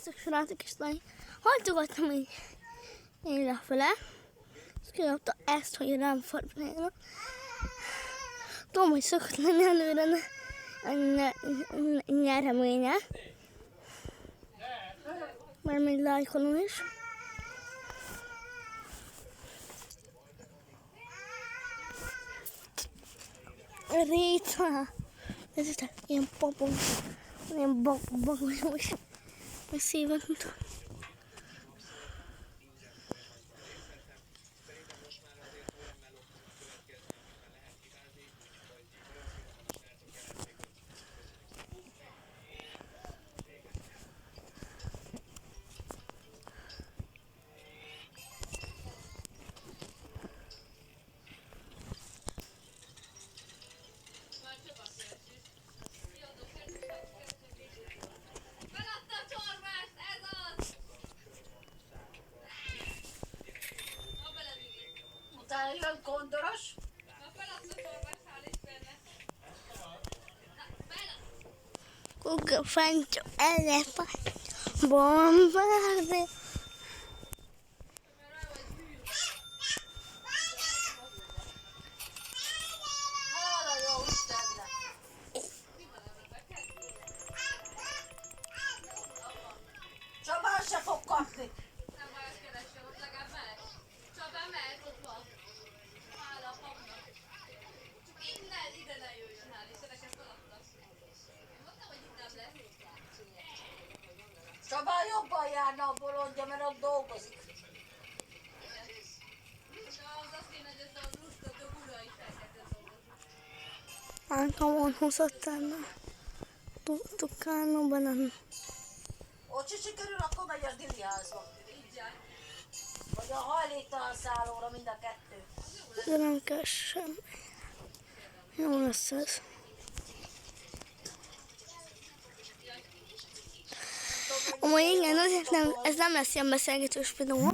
Sziasztok, srácok és lányok! Hajtogattam így lefele, és kirakta ezt, hogy rám forduljon. Tudom, hogy szokott lenni előre nyereménye. Már még lájkolom is. Réta! Ez itt ilyen papon, ilyen bagos, meg szévet mutat. Utána jön kondoros. Google Fanto elefánt bombázni. Hála jó Istennek! Csabán se fog kapni. Nem baj, azt keresem, ott legalább mehet. Csabán mehet, ott van. Hála a papnak. Csak innen ide ne jöjjön, hál' Istennek, ezt feladtam. Én mondtam, hogy itt nem lesz. Csabán jobban járna a bolondja, mert ott dolgozik. És ahhoz azt kéne, hogy ez a lustató ura is elkezdett dolgozni. Ankamon húzottam. Tukálnom nem. Ott se sikerül, akkor megy a diliázba. Így jár. Vagy a hajléktalan szállóra, mind a kettő. De nem kell semmi. Jó lesz ez. Amúgy igen, azért nem, ez nem lesz ilyen beszélgetős videó.